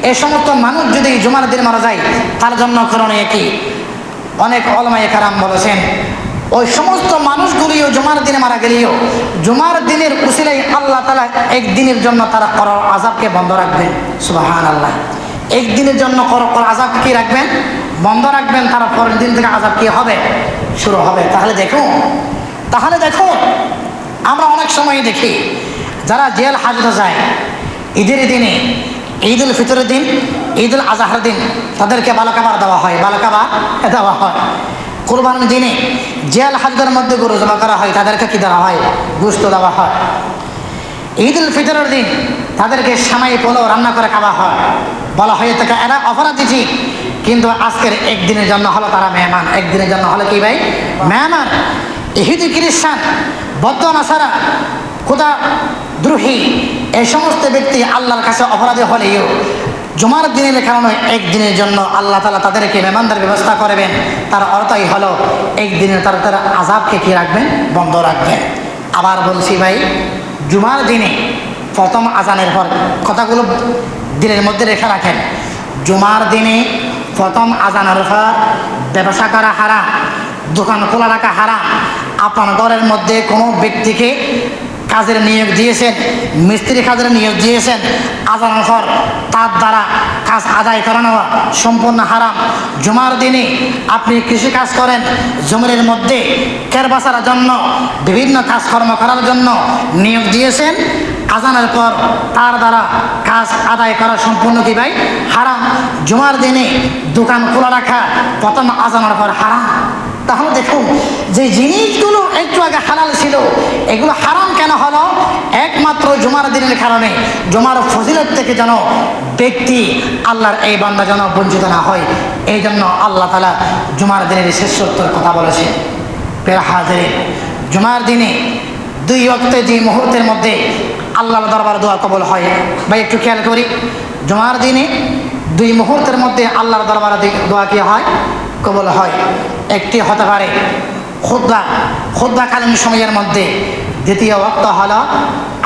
এই সমস্ত মানুষ যদি জুমার দিন মারা যায়, তার জন্য করণীয় কি? অনেক উলামায়ে কেরাম বলেছেন, ওই সমস্ত মানুষগুলিও জুমার দিনে মারা গেলেও জুমার দিনের উসিলায় আল্লাহ তাআলা একদিনের জন্য তারা কবর আযাবকে বন্ধ রাখবেন। সুবহানাল্লাহ। একদিনের জন্য কবর আযাবকে কি রাখবেন? বন্ধ রাখবেন। তার পরের দিন থেকে আযাব কি হবে? শুরু হবে। তাহলে দেখুন, আমরা অনেক সময় দেখি যারা জেল হাজতে যায় ঈদের দিনে, ঈদ উল ফিতরের দিন, ঈদ উল আজহার দিন, তাদেরকে বালকাবার দেওয়া হয়, বালকাবার দেওয়া হয়। কুরবানির দিনে জেল হাজতের মধ্যে গরু জমা করা হয়, তাদেরকে কি দেওয়া হয়? গোশত দেওয়া হয়। ঈদ উল ফিতরের দিন তাদেরকে সেমাই পোলাও রান্না করে খাওয়া হয়। বলা হয়ে থাকে এরা অপরাধী ঠিক, কিন্তু আজকের একদিনের জন্য হলো তারা মেহমান। একদিনের জন্য হলো কি ভাই? মেহমান। ইহুদি, খ্রিস্টান, বৌদ্ধ, নাসারা, খোদা দ্রোহী এই সমস্ত ব্যক্তি আল্লাহর কাছে অপরাধী হলেও জুমার দিনের কারণে একদিনের জন্য আল্লাহ তাআলা তাদেরকে মেহমানদের ব্যবস্থা করবেন। তার অর্থই হলো একদিনের তারা আযাবকে কি রাখবেন? বন্ধ রাখবেন। আবার বলছি ভাই, জুমার দিনে প্রথম আজানের পর, কথাগুলো দিলের মধ্যে রেখে রাখেন, জুমার দিনে প্রথম আজানের পর ব্যবসা করা হারাম, দোকান খোলা রাখা হারাম। আপনার ঘরের মধ্যে কোনো ব্যক্তিকে কাজের নিয়োগ দিয়েছেন, মিস্ত্রি কাজের নিয়োগ দিয়েছেন, আজানের পর তার দ্বারা কাজ আদায় করানো সম্পূর্ণ হারাম। জুমার দিনে আপনি কৃষি কাজ করেন, জমির মধ্যে কেরবাসার জন্য, বিভিন্ন কাজকর্ম করার জন্য নিয়োগ দিয়েছেন, আজানের পর তার দ্বারা কাজ আদায় করা সম্পূর্ণ কি ভাই? হারাম। জুমার দিনে দোকান খোলা রাখা প্রথম আজানের পর হারাম। তাহলে দেখুন, যে জিনিসগুলো একটু আগে হালাল ছিল, এগুলো হারাম কেন হলো? একমাত্র জুমার দিনের কারণে। জুমার ফজিলত থেকে যেন ব্যক্তি, আল্লাহর এই বান্দা যেন বঞ্চিত না হয়, এই জন্য আল্লাহ তাআলা জুমার দিনের শ্রেষ্ঠত্বের কথা বলেছে। প্রিয় হাজিরিন, জুমার দিনে 2 ওয়াক্তে যে মুহূর্তের মধ্যে আল্লাহর দরবারে দোয়া কবুল হয়, ভাই একটু খেয়াল করি, জুমার দিনে 2 মুহূর্তের মধ্যে আল্লাহর দরবারে দোয়া কি হয়? কবুল হয়। একটি হতে পারে খুতবাকালীন সময়ের মধ্যে, দ্বিতীয় ওয়াক্ত হলো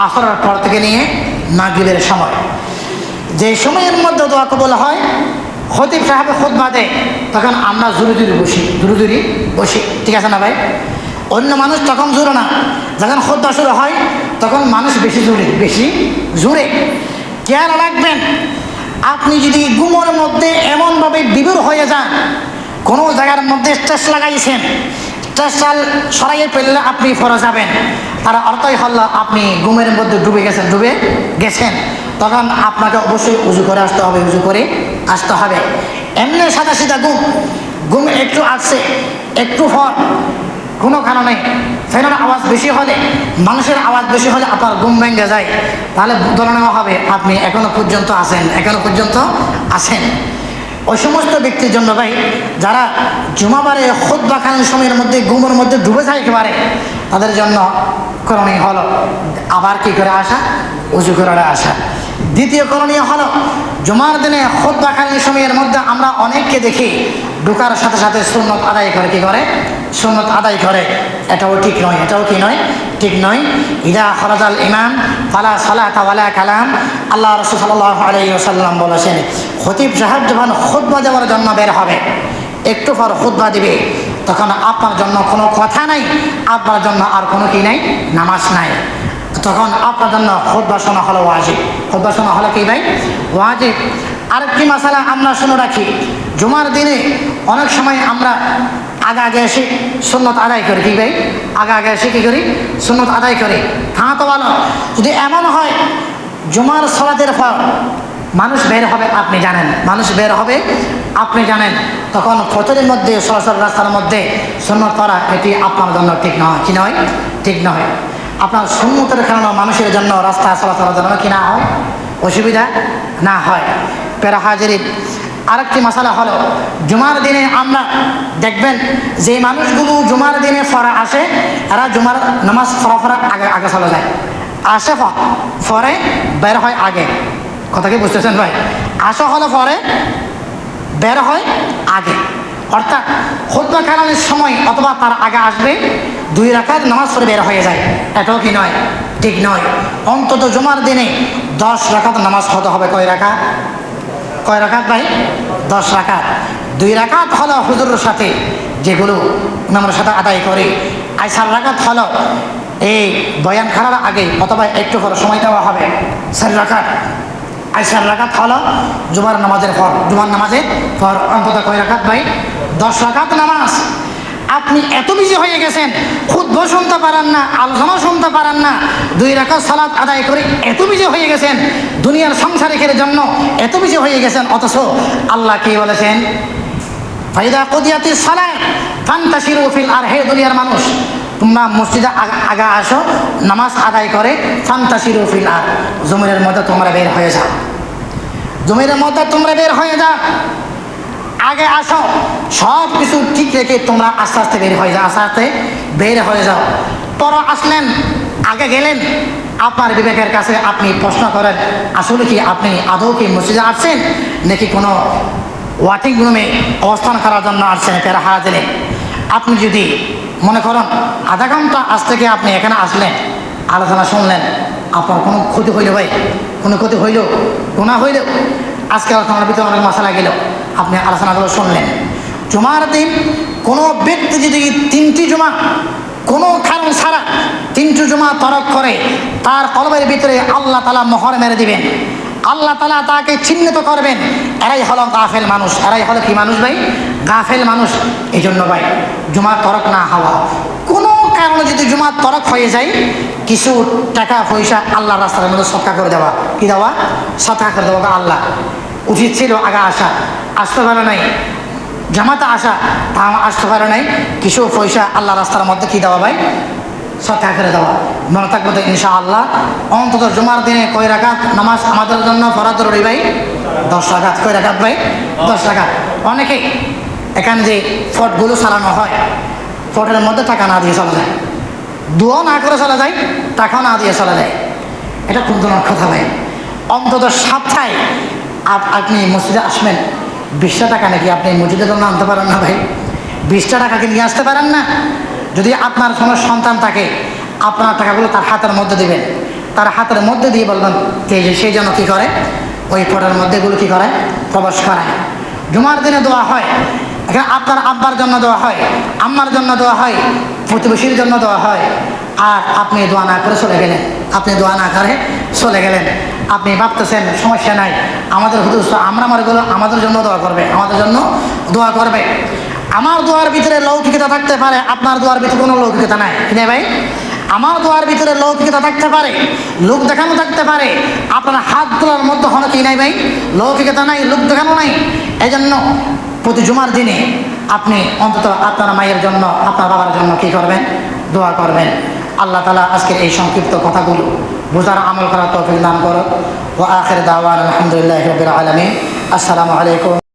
আসরের পর থেকে নিয়ে মাগরিবের সময়। যে সময়ের মধ্যে দোয়া কবুল হয়, খতিব সাহেব খুতবা দেয়, তখন আমরা জোরে বসি। ঠিক আছে না ভাই? অন্য মানুষ তখন জোরে না, যখন খুতবা শুরু হয় তখন মানুষ বেশি জোরে। খেয়াল রাখবেন, আপনি যদি ঘুমের মধ্যে এমনভাবে বিভোর হয়ে যান, কোনো জায়গার মধ্যে স্ট্রেস লাগাইছেন, স্ট্রেস সরাইয়ে ফেললে আপনি ফরে যাবেন, তার অর্থই হলো আপনি ঘুমের মধ্যে ডুবে গেছেন। তখন আপনাকে অবশ্যই উজু করে আসতে হবে। এমনি সাদা সিধা ঘুম একটু আসছে, একটু পর কোনো কারণে ফ্যানের আওয়াজ বেশি হলে, মানুষের আওয়াজ বেশি হলে আপনার ঘুম ভেঙে যায়, তাহলে ধরে নেওয়া হবে আপনি এখনো পর্যন্ত আছেন। ওই সমস্ত ব্যক্তির জন্য ভাই, যারা জুমাবারে খুতবাকালীন সময়ের মধ্যে ঘুমের মধ্যে ডুবে যায় একেবারে, তাদের জন্য করণীয় হলো আবার কি করে আসা? উজু করে আসা। দ্বিতীয় করণীয় হলো, জুমার দিনে খুতবাকালীন সময়ের মধ্যে আমরা অনেককে দেখি ঢোকার সাথে সাথে সুন্নত আদায় করে কি করে? সুন্নত আদায় করে, এটাও ঠিক নয়। এটাও কি নয়? ঠিক নয়। ইদা খরাজাল ইমাম ফালা সালাতা ওয়ালা কালাম। আল্লাহ রাসূল সাল্লাল্লাহু আলাইহি ওয়াসাল্লাম বলেছেন, খতিব সাহেব যখন খুতবা দেওয়ার জন্য বের হবে, একটু পর খুতবা দিবে, তখন আপনার জন্য কোনো কথা নাই, আপনার জন্য আর কোনো কি নাই, নামাজ নাই। তখন আপনার জন্য খুতবা শোনা হলো ওয়াজিব। খুতবা শোনা হলো কি ভাই? ওয়াজিব। আরেকটি মাসালা আমরা শুনে রাখি, জুমার দিনে অনেক সময় আমরা আগে এসে সুন্নত আদায় করি। কি ভাই? আগে এসে কি করি? সুন্নত আদায় করি। হ্যাঁ তো ভালো। যদি এমন হয় জুমার সালাতের পর মানুষ বের হবে, আপনি জানেন, মানুষ বের হবে আপনি জানেন, তখন ফজরের মধ্যে সরাসরি রাস্তার মধ্যে সুন্নত করা এটি আপনার জন্য ঠিক নয়। কি নয়? ঠিক নয়। আপনার সুন্নতের কারণে মানুষের জন্য রাস্তা চলাচলের জন্য কি না হয়? অসুবিধা না হয়। প্যারা হাজিরিন, আরেকটি মশালা হলো, জুমার দিনে আমরা দেখবেন যে মানুষগুলো জুমার দিনে ফরা আসে, এরা জুমার নামাজ ফরা আগে চলে যায়। আসে ফরে বের হয় আগে। কথা কি বুঝতেছেন ভাই? আসা হলো পরে, বের হয় আগে। অর্থাৎ খুতবা কালামের সময় অথবা তার আগে আসবে, 2 রাকাত নামাজ পড়ে বের হয়ে যায়। এটাও কি নয়? ঠিক নয়। অন্তত জুমার দিনে 10 রাকাত নামাজ হতে হবে। কয় রাকাত? কয় রাকাত ভাই? 10 রাকাত। 2 রাকাত হলো হুজুরের সাথে, যেগুলো ইমামের সাথে আদায় করে। আর 4 রাকাত হলো এই বয়ান খারাপ আগে অথবা একটু পর সময় দেওয়া হবে। 4 রাকাত। আর 4 রাকাত হলো জুমার নামাজের পর। জুমার নামাজের পর অন্তত কয় রাকাত ভাই? 10 রাকাত নামাজ। আপনি এত বেশি হয়ে গেছেন, খুতবা শুনতে পারেন না, আলোচনা শুনতে পারেন না, 2 রাকাত সালাত আদায় করে এত বেশি হয়ে গেছেন, দুনিয়ার সংসারিকের জন্য এত বেশি হয়ে গেছেন। অথচ আল্লাহ কি বলেছেন? ফাইদা কুদিয়াতিস সালাত ফান্তাশিরু ফিল আরদ। হে দুনিয়ার মানুষ, তোমরা মসজিদে আগা আসো, নামাজ আদায় করে ফান্তাশিরু ফিল আরদ, জমিনের মধ্যে তোমরা বের হয়ে যাও। জমিনের মধ্যে তোমরা বের হয়ে যাও। আগে আসো, সব কিছু ঠিক রেখে তোমরা আস্তে আস্তে বের হয়ে যাও। আস্তে আস্তে বের হয়ে যাও। পর আসলেন, আগে গেলেন, আপনার বিবেকের কাছে আপনি প্রশ্ন করেন, আসলে কি আপনি আদৌ কি মসজিদে আসছেন নাকি কোনো ওয়াটিং রুমে অবস্থান করার জন্য আসছেন? প্যারা হাজিরিন, আপনি যদি মনে করেন আধা ঘন্টা আজ থেকে আপনি এখানে আসলেন, আলোচনা শুনলেন, আপনার কোনো ক্ষতি হইল ভাই? কোনো ক্ষতি হইল? গুনাহ হইল? আজকে আলোচনার ভিতরে অনেক মশলা গেল, আপনি আলোচনাগুলো শুনলেন। জুমার দিন কোনো ব্যক্তি যদি 3টি জুমা কোনো কারণ ছাড়া 3টি জুমা তরক করে, তার কলবের ভিতরে আল্লাহ তাআলা মোহর মেরে দিবেন। আল্লাহ তাআলা তাকে চিহ্নিত করবেন, এরাই হলো গাফেল মানুষ। এরাই হলো কি মানুষ ভাই? গাফেল মানুষ। এই জন্য ভাই জুমা তরক না হওয়া, কোনো কারণে যদি জুমা তরক হয়ে যায়, কিছু টাকা পয়সা আল্লাহ রাস্তার মধ্যে সৎকা করে দেওয়া। কি দেওয়া? সৎকা করে দেওয়া। আল্লাহ উচিত ছিল আগে আসা, আসতে পারে নাই। জামাতে আসা, তা আসতে পারে নাই। কিছু পয়সা আল্লাহ রাস্তার মধ্যে কি দেওয়া ভাই? সৎকা করে দেওয়া। মনে থাকবে তো ইনশাআল্লাহ। অন্তত জুমার দিনে কয় রাকাত নামাজ আমাদের জন্য ফরজ জরুরি ভাই? 10 রাকাত। কয় রাকাত ভাই? 10 রাকাত। অনেকেই এখানে যে ফটগুলো চালানো হয়, ফটের মধ্যে টাকা না দিয়ে চলে যায়, দোয়া না করে চলে যায়, টাকা না দিয়ে চলে যায়। এটা খুব ধরনের কথা ভাই। অন্তত সপ্তাহে আপনি মসজিদে আসবেন, 20টা টাকা নাকি আপনি মসজিদের জন্য আনতে পারেন না ভাই? 20টা টাকাকে নিয়ে আসতে পারেন না? যদি আপনার কোনো সন্তান থাকে, আপনার টাকাগুলো তার হাতের মধ্যে দিবেন, তার হাতের মধ্যে দিয়ে বলবেন সেই জন্য কী করে, ওই ফটোর মধ্যে এগুলো কী করে? প্রবেশ করায়। জুমার দিনে দোয়া হয়, এখানে আপনার আব্বার জন্য দোয়া হয়, আম্মার জন্য দোয়া হয়, প্রতিবেশীর জন্য দোয়া হয়। আর আপনি দোয়া না করে চলে গেলেন, আপনি দোয়া না করে চলে গেলেন। আপনি ভাবতেছেন সমস্যা নাই, আমাদের হুজুর আমরা মনে আমাদের জন্য দোয়া করবে, আমাদের জন্য দোয়া করবে। আমার দোয়ার ভিতরে লৌকিকতা থাকতে পারে, আপনার দোয়ার ভিতরে কোনো লৌকিকতা নাই। কিনে ভাই, আমার দোয়ার ভিতরে লৌকিকতা থাকতে পারে, লোক দেখানো থাকতে পারে, আপনার হাত তোলার মধ্যে হলো কি নাই ভাই? লৌকিকতা নাই, লোক দেখানো নাই। এই জন্য প্রতি জুমার দিনে আপনি অন্তত আপনার মায়ের জন্য, আপনার বাবার জন্য কি করবেন? দোয়া করবেন। আল্লাহ তাআলা আজকের এই সংক্ষিপ্ত কথাগুলো বোঝার আমল করার তৌফিক দান করুন। ওয়া আখির দাওয়ানা আলহামদুলিল্লাহি রাব্বিল আলামিন। আসসালামু আলাইকুম।